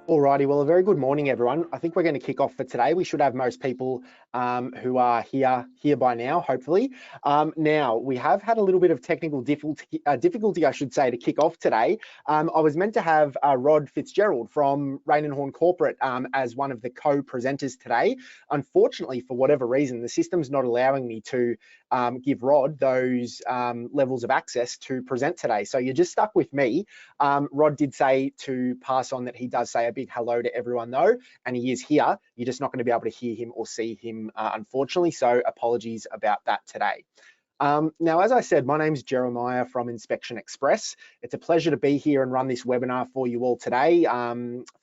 Alrighty, well, a very good morning, everyone. I think we're going to kick off for today. We should have most people who are here by now, hopefully. Now, we have had a little bit of technical difficulty, I should say, to kick off today. I was meant to have Rod Fitzgerald from Rain and Horn Corporate as one of the co-presenters today. Unfortunately, for whatever reason, the system's not allowing me to give Rod those levels of access to present today. So you're just stuck with me. Rod did say to pass on that he does say a big hello to everyone though, and he is here. You're just not going to be able to hear him or see him, unfortunately, so apologies about that today. Now, as I said, my name's Jeremiah from Inspection Express. It's a pleasure to be here and run this webinar for you all today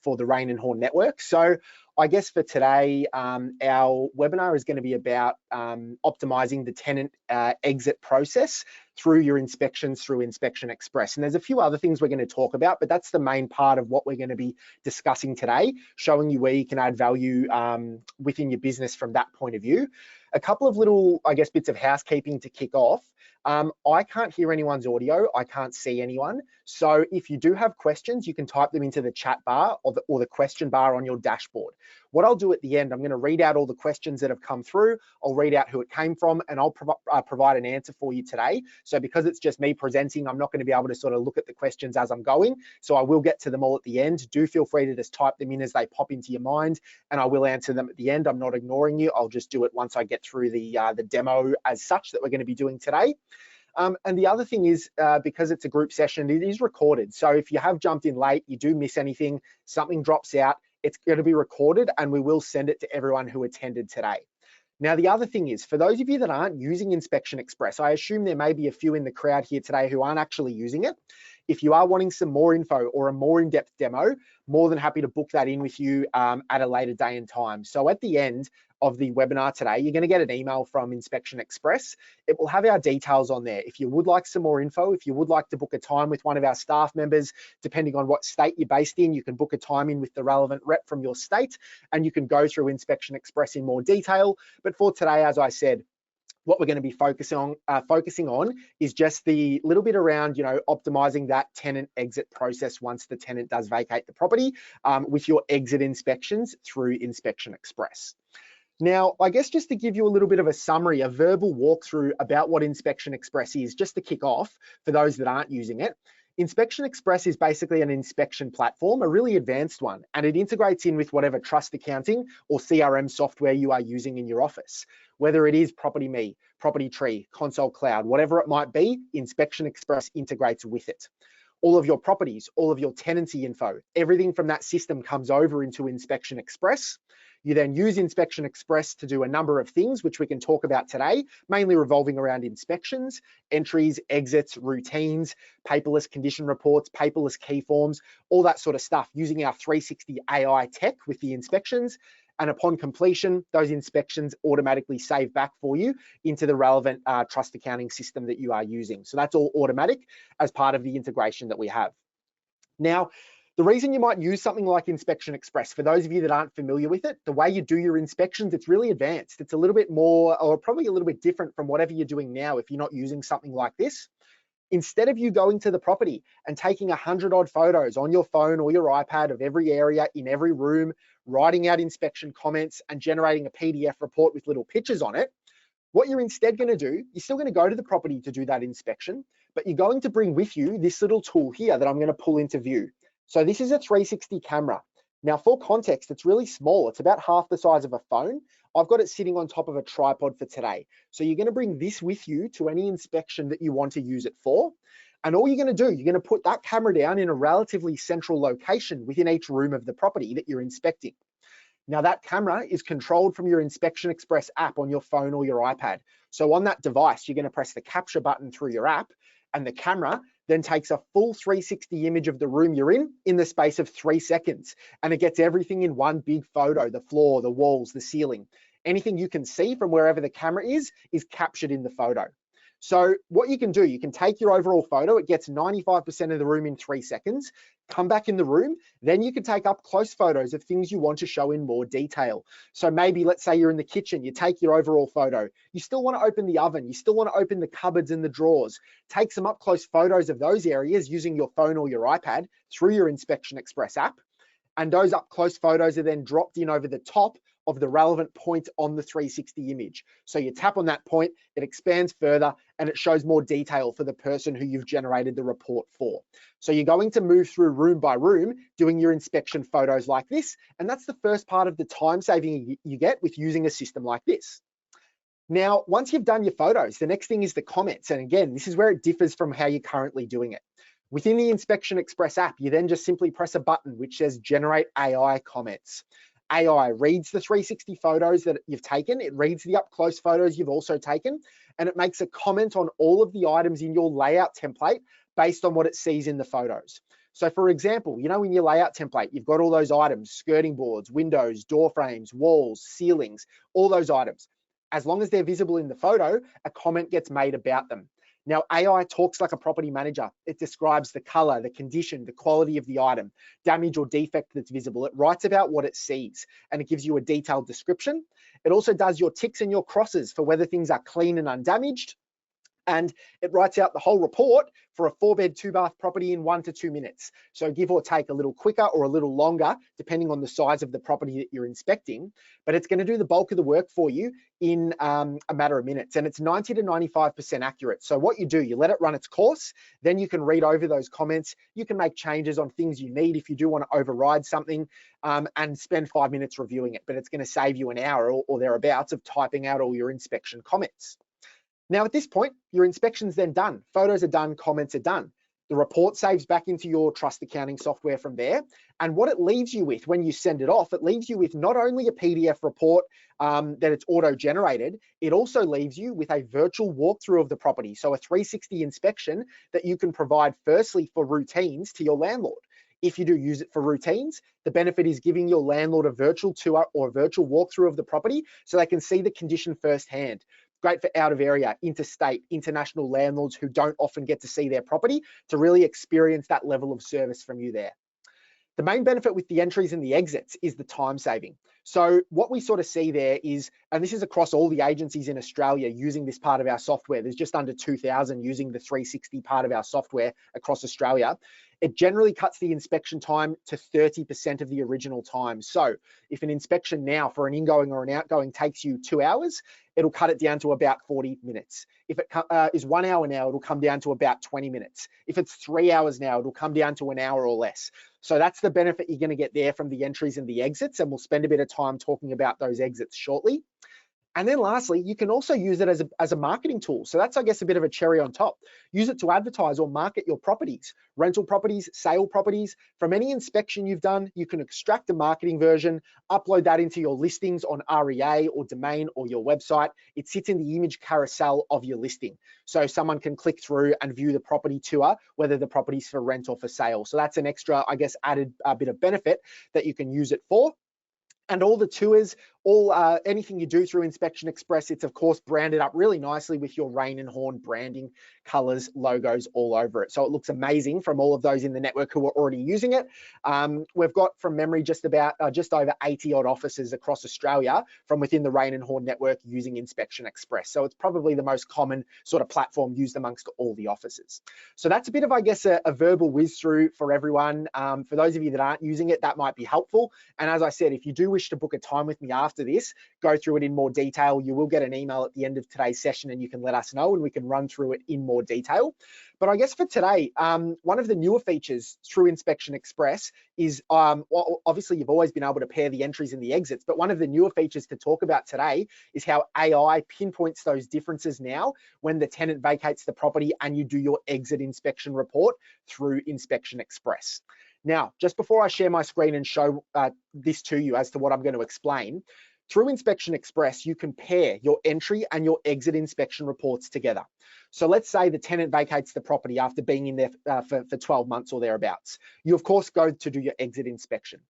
for the Rain and Horn Network. So I guess for today, our webinar is going to be about optimizing the tenant exit process through your inspections through Inspection Express. And there's a few other things we're going to talk about, but that's the main part of what we're going to be discussing today, showing you where you can add value within your business from that point of view. A couple of little, I guess, bits of housekeeping to kick off. I can't hear anyone's audio. I can't see anyone. So if you do have questions, you can type them into the chat bar or the question bar on your dashboard. What I'll do at the end, I'm going to read out all the questions that have come through. I'll read out who it came from, and I'll provide an answer for you today. So because it's just me presenting, I'm not going to be able to sort of look at the questions as I'm going. So I will get to them all at the end. Do feel free to just type them in as they pop into your mind, and I will answer them at the end. I'm not ignoring you. I'll just do it once I get through the demo as such that we're going to be doing today. And the other thing is, because it's a group session, it is recorded. So if you have jumped in late, you do miss anything, something drops out, it's going to be recorded and we will send it to everyone who attended today. Now, the other thing is, for those of you that aren't using Inspection Express, I assume there may be a few in the crowd here today who aren't actually using it. If you are wanting some more info or a more in-depth demo, more than happy to book that in with you at a later day and time. So at the end of the webinar today, you're going to get an email from Inspection Express. It will have our details on there. If you would like some more info, if you would like to book a time with one of our staff members, depending on what state you're based in, you can book a time in with the relevant rep from your state, and you can go through Inspection Express in more detail. But for today, as I said, what we're going to be focusing on is just the little bit around, optimizing that tenant exit process once the tenant does vacate the property with your exit inspections through Inspection Express. Now, I guess just to give you a little bit of a summary, a verbal walkthrough about what Inspection Express is, just to kick off for those that aren't using it. Inspection Express is basically an inspection platform, a really advanced one, and it integrates in with whatever trust accounting or CRM software you are using in your office. Whether it is Property Me, Property Tree, Console Cloud, whatever it might be, Inspection Express integrates with it. All of your properties, all of your tenancy info, everything from that system comes over into Inspection Express. You then use Inspection Express to do a number of things, which we can talk about today, mainly revolving around inspections, entries, exits, routines, paperless condition reports, paperless key forms, all that sort of stuff, using our 360 AI tech with the inspections. And upon completion, those inspections automatically save back for you into the relevant trust accounting system that you are using. So that's all automatic as part of the integration that we have. Now, the reason you might use something like Inspection Express, for those of you that aren't familiar with it, the way you do your inspections, it's really advanced. It's a little bit more, or probably a little bit different from whatever you're doing now if you're not using something like this. Instead of you going to the property and taking 100-odd photos on your phone or your iPad of every area in every room, writing out inspection comments and generating a PDF report with little pictures on it, what you're instead going to do, you're still going to go to the property to do that inspection, but you're going to bring with you this little tool here that I'm going to pull into view. So this is a 360 camera. Now, for context, it's really small. It's about half the size of a phone. I've got it sitting on top of a tripod for today. So you're going to bring this with you to any inspection that you want to use it for. And all you're going to do, you're going to put that camera down in a relatively central location within each room of the property that you're inspecting. Now, that camera is controlled from your Inspection Express app on your phone or your iPad. So on that device, you're going to press the capture button through your app, and the camera then takes a full 360 image of the room you're in the space of 3 seconds. And it gets everything in one big photo: the floor, the walls, the ceiling. Anything you can see from wherever the camera is captured in the photo. So what you can do, you can take your overall photo, it gets 95% of the room in 3 seconds, come back in the room, then you can take up close photos of things you want to show in more detail. So maybe, let's say you're in the kitchen, you take your overall photo, you still want to open the oven, you still want to open the cupboards and the drawers, take some up close photos of those areas using your phone or your iPad through your Inspection Express app. And those up close photos are then dropped in over the top of the relevant point on the 360 image. So you tap on that point, it expands further, and it shows more detail for the person who you've generated the report for. So you're going to move through room by room, doing your inspection photos like this. And that's the first part of the time saving you get with using a system like this. Now, once you've done your photos, the next thing is the comments. And again, this is where it differs from how you're currently doing it. Within the Inspection Express app, you then just simply press a button which says Generate AI Comments. AI reads the 360 photos that you've taken, it reads the up close photos you've also taken, and it makes a comment on all of the items in your layout template based on what it sees in the photos. So for example, you know, in your layout template, you've got all those items, skirting boards, windows, door frames, walls, ceilings, all those items. As long as they're visible in the photo, a comment gets made about them. Now, AI talks like a property manager. It describes the color, the condition, the quality of the item, damage or defect that's visible. It writes about what it sees, and it gives you a detailed description. It also does your ticks and your crosses for whether things are clean and undamaged. And it writes out the whole report for a 4-bed, 2-bath property in 1 to 2 minutes. So give or take a little quicker or a little longer, depending on the size of the property that you're inspecting. But it's going to do the bulk of the work for you in a matter of minutes. And it's 90 to 95% accurate. So what you do, you let it run its course, then you can read over those comments. You can make changes on things you need if you do want to override something, and spend 5 minutes reviewing it. But it's going to save you an hour or thereabouts of typing out all your inspection comments. Now, at this point, your inspection's then done. Photos are done, comments are done. The report saves back into your trust accounting software from there. And what it leaves you with when you send it off, it leaves you with not only a PDF report that it's auto-generated, it also leaves you with a virtual walkthrough of the property. So a 360 inspection that you can provide firstly for routines to your landlord. If you do use it for routines, the benefit is giving your landlord a virtual tour or a virtual walkthrough of the property so they can see the condition firsthand. Great for out of area, interstate, international landlords who don't often get to see their property to really experience that level of service from you there. The main benefit with the entries and the exits is the time saving. So what we sort of see there is, and this is across all the agencies in Australia using this part of our software, there's just under 2,000 using the 360 part of our software across Australia. It generally cuts the inspection time to 30% of the original time. So if an inspection now for an ingoing or an outgoing takes you 2 hours, it'll cut it down to about 40 minutes. If it is 1 hour now, it'll come down to about 20 minutes. If it's 3 hours now, it'll come down to an hour or less. So that's the benefit you're going to get there from the entries and the exits, and we'll spend a bit of time talking about those exits shortly. And then lastly, you can also use it as a marketing tool. So that's, I guess, a bit of a cherry on top. Use it to advertise or market your properties, rental properties, sale properties. From any inspection you've done, you can extract a marketing version, upload that into your listings on REA or Domain or your website. It sits in the image carousel of your listing. So someone can click through and view the property tour, whether the property's for rent or for sale. So that's an extra, I guess, added bit of benefit that you can use it for. And all the tours, anything you do through Inspection Express, it's of course branded up really nicely with your Rain and Horn branding, colors, logos all over it. So it looks amazing from all of those in the network who are already using it. We've got from memory just over 80 odd offices across Australia from within the Rain and Horn network using Inspection Express. So it's probably the most common sort of platform used amongst all the offices. So that's a bit of, I guess, a verbal whiz through for everyone. For those of you that aren't using it, that might be helpful. And as I said, if you do wish to book a time with me after this, go through it in more detail, you will get an email at the end of today's session and you can let us know and we can run through it in more detail. But I guess for today, one of the newer features through Inspection Express is, well, obviously you've always been able to pair the entries and the exits, but one of the newer features to talk about today is how AI pinpoints those differences now when the tenant vacates the property and you do your exit inspection report through Inspection Express. Now, just before I share my screen and show this to you as to what I'm going to explain, through Inspection Express, you can pair your entry and your exit inspection reports together. So let's say the tenant vacates the property after being in there for 12 months or thereabouts. You, of course, go to do your exit inspection.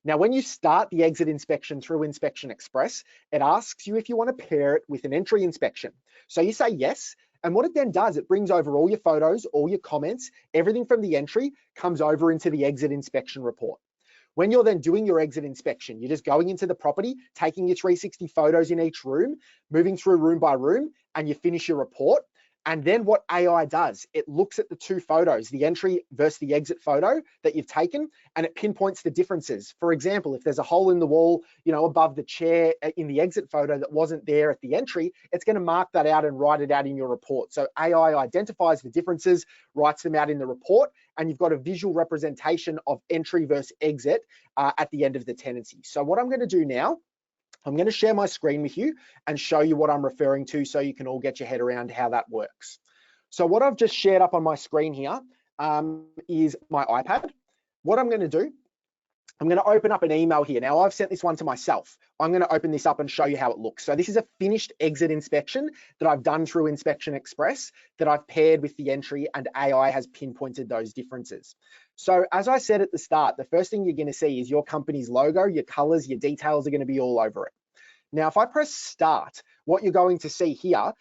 Now, when you start the exit inspection through Inspection Express, it asks you if you want to pair it with an entry inspection. So you say yes. And what it then does, it brings over all your photos, all your comments, everything from the entry comes over into the exit inspection report. When you're then doing your exit inspection, you're just going into the property, taking your 360 photos in each room, moving through room by room, and you finish your report. And then what AI does, it looks at the two photos, the entry versus the exit photo that you've taken, and it pinpoints the differences. For example, if there's a hole in the wall, above the chair in the exit photo that wasn't there at the entry, it's going to mark that out and write it out in your report. So AI identifies the differences, writes them out in the report, and you've got a visual representation of entry versus exit at the end of the tenancy. So what I'm going to do now, I'm going to share my screen with you and show you what I'm referring to so you can all get your head around how that works. So what I've just shared up on my screen here is my iPad. What I'm going to do, I'm going to open up an email here. Now, I've sent this one to myself. I'm going to open this up and show you how it looks. So this is a finished exit inspection that I've done through Inspection Express that I've paired with the entry, and AI has pinpointed those differences. So as I said at the start, the first thing you're going to see is your company's logo, your colors, your details are going to be all over it. Now, if I press start, what you're going to see here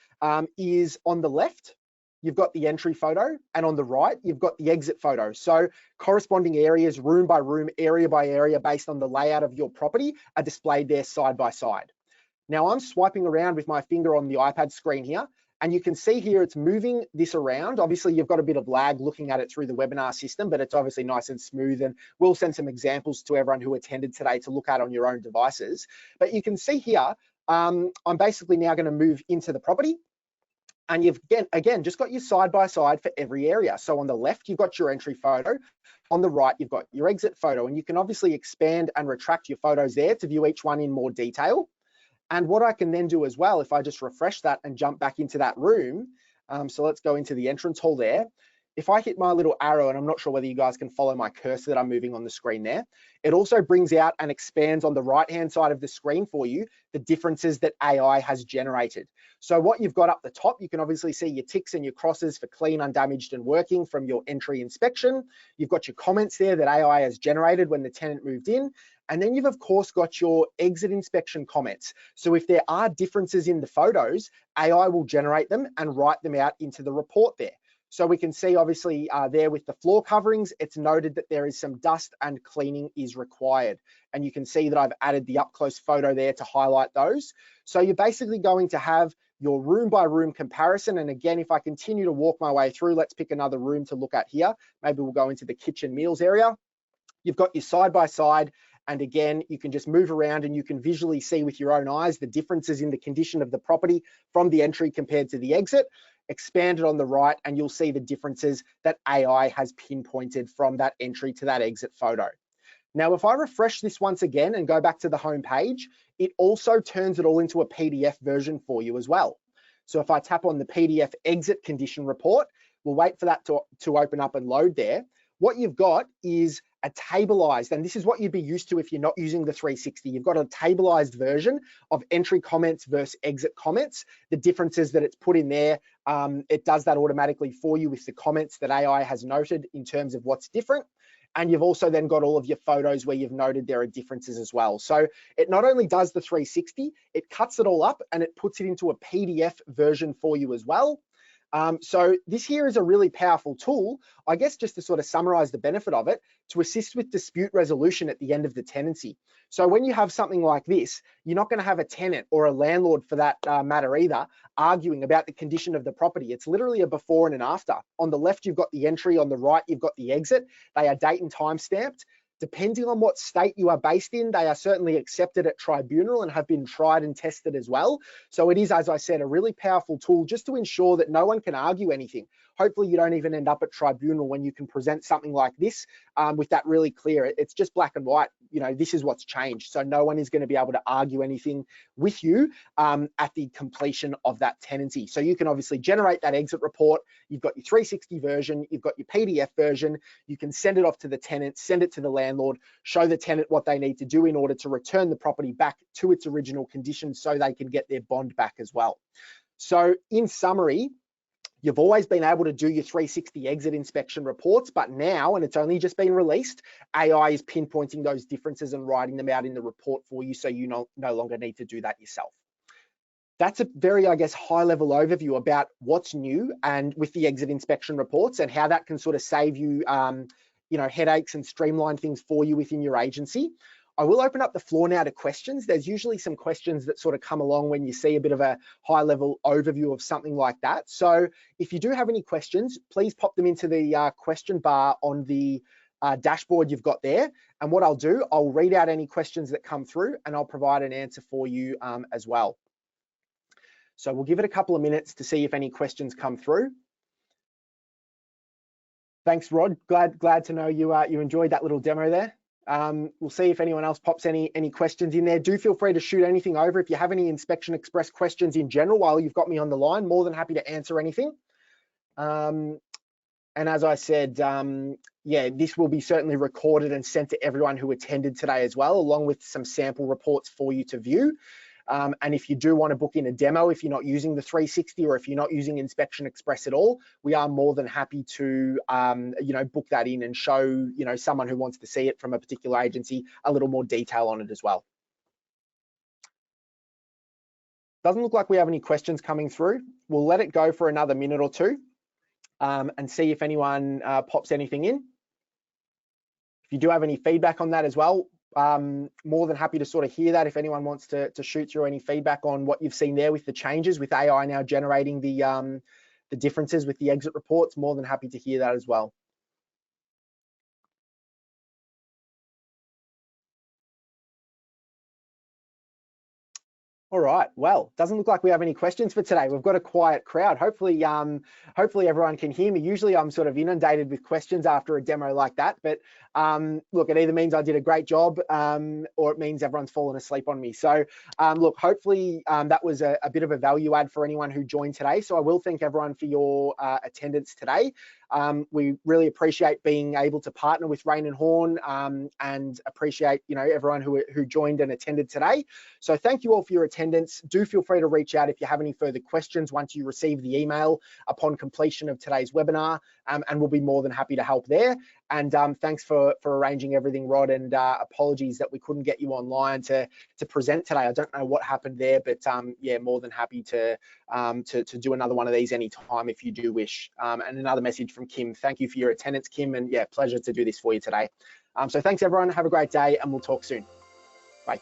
is on the left, you've got the entry photo, and on the right, you've got the exit photo. So corresponding areas, room by room, area by area, based on the layout of your property, are displayed there side by side. Now, I'm swiping around with my finger on the iPad screen here, and you can see here it's moving this around. Obviously, you've got a bit of lag looking at it through the webinar system, but it's obviously nice and smooth, and we'll send some examples to everyone who attended today to look at on your own devices. But you can see here, I'm basically now going to move into the property. And you've, again, just got your side by side for every area. So on the left, you've got your entry photo. On the right, you've got your exit photo. And you can obviously expand and retract your photos there to view each one in more detail. And what I can then do as well, if I just refresh that and jump back into that room, so let's go into the entrance hall there. If I hit my little arrow, and I'm not sure whether you guys can follow my cursor that I'm moving on the screen there, it also brings out and expands on the right-hand side of the screen for you the differences that AI has generated. So what you've got up the top, you can obviously see your ticks and your crosses for clean, undamaged, and working from your entry inspection. You've got your comments there that AI has generated when the tenant moved in. And then you've, of course, got your exit inspection comments. So if there are differences in the photos, AI will generate them and write them out into the report there. So we can see, obviously, there with the floor coverings, it's noted that there is some dust and cleaning is required. And you can see that I've added the up-close photo there to highlight those. So you're basically going to have your room by room comparison. And again, if I continue to walk my way through, let's pick another room to look at here. Maybe we'll go into the kitchen meals area. You've got your side by side. And again, you can just move around and you can visually see with your own eyes the differences in the condition of the property from the entry compared to the exit. Expand it on the right and you'll see the differences that AI has pinpointed from that entry to that exit photo. Now, if I refresh this once again and go back to the home page, it also turns it all into a PDF version for you as well. So if I tap on the PDF exit condition report, we'll wait for that to open up and load there. What you've got is a tableized, and this is what you'd be used to if you're not using the 360. You've got a tableized version of entry comments versus exit comments. The differences that it's put in there, it does that automatically for you with the comments that AI has noted in terms of what's different. And you've also then got all of your photos where you've noted there are differences as well. So it not only does the 360, it cuts it all up and it puts it into a PDF version for you as well. So this here is a really powerful tool, I guess, just to sort of summarize the benefit of it, to assist with dispute resolution at the end of the tenancy. So when you have something like this, you're not going to have a tenant or a landlord for that matter either arguing about the condition of the property. It's literally a before and an after. On the left, you've got the entry. On the right, you've got the exit. They are date and time stamped. Depending on what state you are based in, they are certainly accepted at tribunal and have been tried and tested as well. So it is, as I said, a really powerful tool just to ensure that no one can argue anything. Hopefully you don't even end up at tribunal when you can present something like this with that really clear. It's just black and white. You know, this is what's changed. So no one is going to be able to argue anything with you at the completion of that tenancy. So you can obviously generate that exit report. You've got your 360 version, you've got your PDF version. You can send it off to the tenant, send it to the landlord, show the tenant what they need to do in order to return the property back to its original condition so they can get their bond back as well. So in summary, you've always been able to do your 360 exit inspection reports, but now, and it's only just been released, AI is pinpointing those differences and writing them out in the report for you, so you no longer need to do that yourself. That's a very, I guess, high-level overview about what's new and with the exit inspection reports and how that can sort of save you, you know, headaches and streamline things for you within your agency. I will open up the floor now to questions. There's usually some questions that sort of come along when you see a bit of a high level overview of something like that. So if you do have any questions, please pop them into the question bar on the dashboard you've got there. And what I'll do, I'll read out any questions that come through and I'll provide an answer for you as well. So we'll give it a couple of minutes to see if any questions come through. Thanks, Rod. Glad to know you enjoyed that little demo there. We'll see if anyone else pops any questions in there. Do feel free to shoot anything over. If you have any Inspection Express questions in general while you've got me on the line, more than happy to answer anything. And as I said, yeah, this will be certainly recorded and sent to everyone who attended today as well, along with some sample reports for you to view. And if you do want to book in a demo, if you're not using the 360 or if you're not using Inspection Express at all, we are more than happy to, book that in and show, someone who wants to see it from a particular agency a little more detail on it as well. Doesn't look like we have any questions coming through. We'll let it go for another minute or two and see if anyone pops anything in. If you do have any feedback on that as well, more than happy to sort of hear that. If anyone wants to shoot through any feedback on what you've seen there with the changes, with AI now generating the differences with the exit reports, more than happy to hear that as well. All right, well, doesn't look like we have any questions for today. We've got a quiet crowd. Hopefully everyone can hear me. Usually I'm sort of inundated with questions after a demo like that, but look, it either means I did a great job or it means everyone's fallen asleep on me. So look, hopefully that was a bit of a value add for anyone who joined today. So I will thank everyone for your attendance today. We really appreciate being able to partner with Rain and Horn and appreciate everyone who joined and attended today. So thank you all for your attendance. Do feel free to reach out if you have any further questions once you receive the email upon completion of today's webinar, and we'll be more than happy to help there. And thanks for arranging everything, Rod, and apologies that we couldn't get you online to present today. I don't know what happened there, but yeah, more than happy to do another one of these anytime if you do wish. And another message from Kim. Thank you for your attendance, Kim, and yeah, pleasure to do this for you today. So thanks everyone, have a great day, and we'll talk soon. Bye.